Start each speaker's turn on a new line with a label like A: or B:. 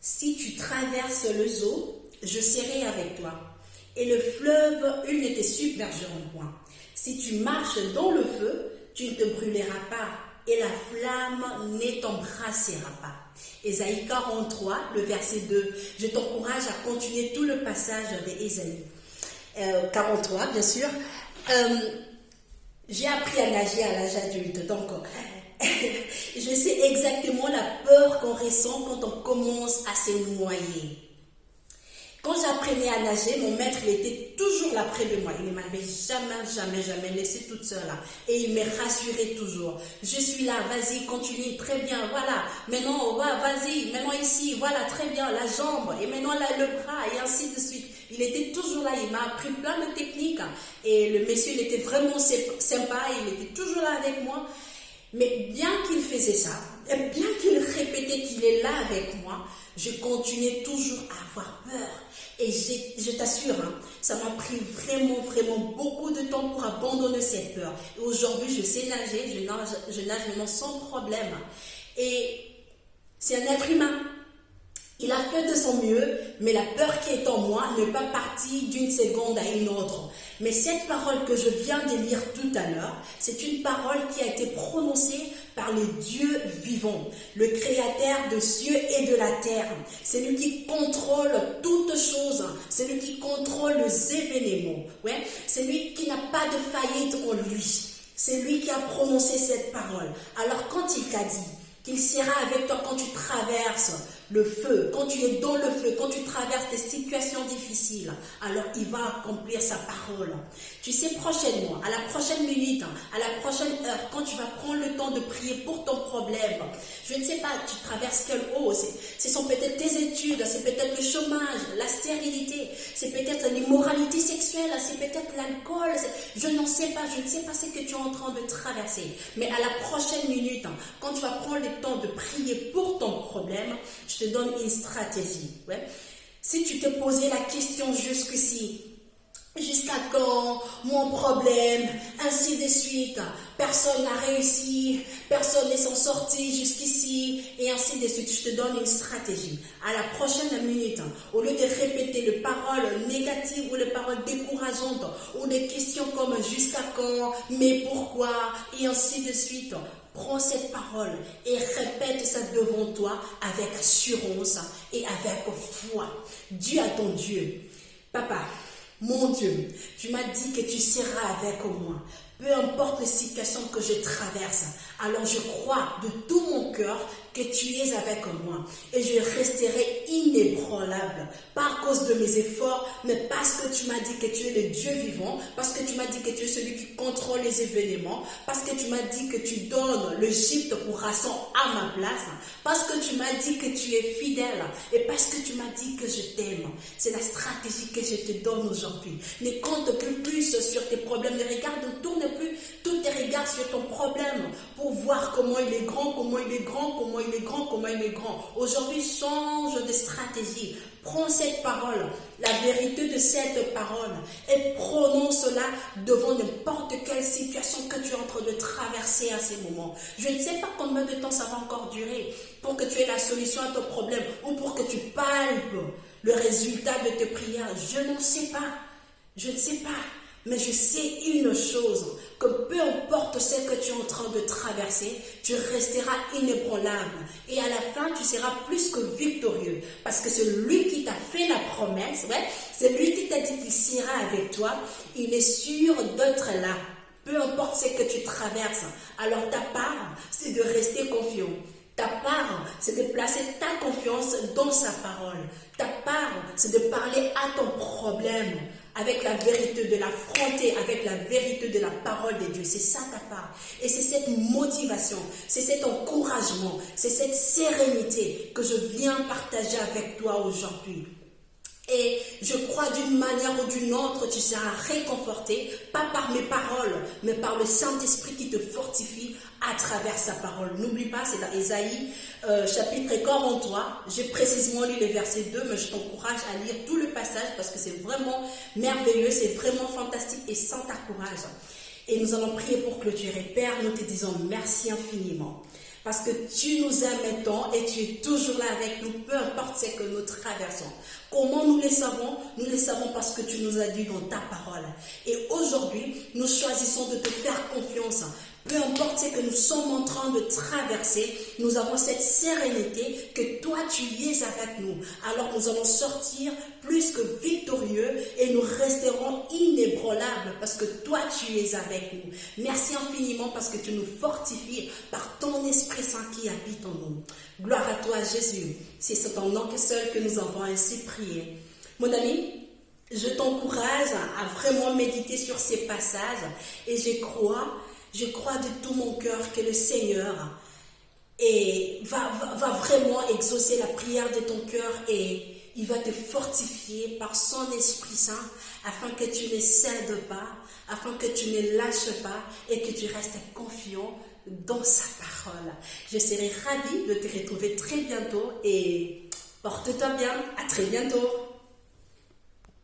A: Si tu traverses le Zo, je serai avec toi. Et le fleuve, il ne te submergera point. Si tu marches dans le feu, tu ne te brûleras pas, et la flamme ne t'embrassera pas. Ésaïe 43, le verset 2. Je t'encourage à continuer tout le passage d'Ésaïe 43, bien sûr. J'ai appris à nager à l'âge adulte, donc je sais exactement la peur qu'on ressent quand on commence à se noyer. Quand j'apprenais à nager, mon maître il était toujours là près de moi. Il ne m'avait jamais laissé toute seule là. Et il me rassurait toujours. Je suis là, vas-y, continue, très bien, voilà. Maintenant, vas-y, maintenant ici, voilà, très bien, la jambe. Et maintenant là, le bras, et ainsi de suite. Il était toujours là, il m'a appris plein de techniques. Et le monsieur, il était vraiment sympa, il était toujours là avec moi. Mais bien qu'il faisait ça, et bien qu'il répétait qu'il est là avec moi, je continuais toujours à avoir peur. Et je t'assure, ça m'a pris vraiment beaucoup de temps pour abandonner cette peur. Et aujourd'hui, je sais nager, je nage maintenant sans problème. Et c'est un être humain. Il a fait de son mieux, mais la peur qui est en moi n'est pas partie d'une seconde à une autre. Mais cette parole que je viens de lire tout à l'heure, c'est une parole qui a été prononcée par le Dieu vivant, le créateur des cieux et de la terre. C'est lui qui contrôle toutes choses, c'est lui qui contrôle les événements. Ouais? C'est lui qui n'a pas de faillite en lui. C'est lui qui a prononcé cette parole. Alors quand il t'a dit qu'il sera avec toi quand tu traverses le feu, quand tu es dans le feu, quand tu traverses des situations difficiles, alors il va accomplir sa parole. Tu sais, prochainement, à la prochaine minute, à la prochaine heure, quand tu vas prendre le temps de prier pour ton problème, je ne sais pas, tu traverses quelle eau, ce sont peut-être tes études, c'est peut-être le chômage, la stérilité, c'est peut-être l'immoralité sexuelle, c'est peut-être l'alcool, je ne sais pas ce que tu es en train de traverser. Mais à la prochaine minute, quand tu vas prendre le temps de prier pour ton problème, je te donne une stratégie. Ouais. Si tu te posais la question jusqu'ici, jusqu'à quand mon problème, ainsi de suite, personne n'a réussi, personne n'est s'en sorti jusqu'ici, et ainsi de suite, je te donne une stratégie. À la prochaine minute, au lieu de répéter les paroles négatives ou les paroles décourageantes, ou des questions comme jusqu'à quand, mais pourquoi, et ainsi de suite, prends cette parole et répète ça devant toi avec assurance et avec foi. Dis à ton Dieu, Papa, mon Dieu, tu m'as dit que tu seras avec moi. Peu importe les situations que je traverse, alors je crois de tout mon cœur que tu es avec moi et je resterai inébranlable, pas à cause de mes efforts, mais parce que tu m'as dit que tu es le Dieu vivant, parce que tu m'as dit que tu es celui qui contrôle les événements, parce que tu m'as dit que tu donnes l'Égypte pour rançon à ma place, parce que tu m'as dit que tu es fidèle et parce que tu m'as dit que je t'aime. C'est la stratégie que je te donne aujourd'hui. Ne compte plus sur tes problèmes, ne tourne plus tous tes regards sur ton problème pour voir comment il est grand, comment il est grand. Aujourd'hui, change de stratégie. Prends cette parole, la vérité de cette parole et prononce-la devant n'importe quelle situation que tu es en train de traverser à ces moments. Je ne sais pas combien de temps ça va encore durer pour que tu aies la solution à ton problème ou pour que tu palpes le résultat de tes prières. Je n'en sais pas. Je ne sais pas. Mais je sais une chose, que peu importe ce que tu es en train de traverser, tu resteras inébranlable. Et à la fin, tu seras plus que victorieux. Parce que c'est lui qui t'a fait la promesse, ouais, c'est lui qui t'a dit qu'il sera avec toi. Il est sûr d'être là. Peu importe ce que tu traverses. Alors ta part, c'est de rester confiant. Ta part, c'est de placer ta confiance dans sa parole. Ta part, c'est de parler à ton problème avec la vérité, de l'affronter avec la vérité de la parole de Dieu. C'est ça ta part. Et c'est cette motivation, c'est cet encouragement, c'est cette sérénité que je viens partager avec toi aujourd'hui. Et je crois d'une manière ou d'une autre, tu seras réconforté, pas par mes paroles, mais par le Saint-Esprit qui te fortifie à travers sa parole. N'oublie pas, c'est dans Ésaïe chapitre 43. J'ai précisément lu le verset 2, mais je t'encourage à lire tout le passage parce que c'est vraiment merveilleux, c'est vraiment fantastique et ça t'encourage. Et nous allons prier pour clôturer. Père, nous te disons merci infiniment. Parce que tu nous aimes tant et tu es toujours là avec nous, peu importe ce que nous traversons. Comment nous les savons? Nous les savons parce que tu nous as dit dans ta parole. Et aujourd'hui, nous choisissons de te faire confiance. Peu importe ce que nous sommes en train de traverser, nous avons cette sérénité que toi tu es avec nous. Alors nous allons sortir plus que victorieux et nous resterons inébranlables parce que toi tu es avec nous. Merci infiniment parce que tu nous fortifies par ton Esprit Saint qui habite en nous. Gloire à toi Jésus. C'est ton nom que seul que nous avons ainsi prié. Mon ami, je t'encourage à vraiment méditer sur ces passages et je crois de tout mon cœur que le Seigneur va vraiment exaucer la prière de ton cœur et il va te fortifier par son Esprit Saint afin que tu ne cèdes pas, afin que tu ne lâches pas et que tu restes confiant dans sa parole. Je serai ravie de te retrouver très bientôt et porte-toi bien. À très bientôt.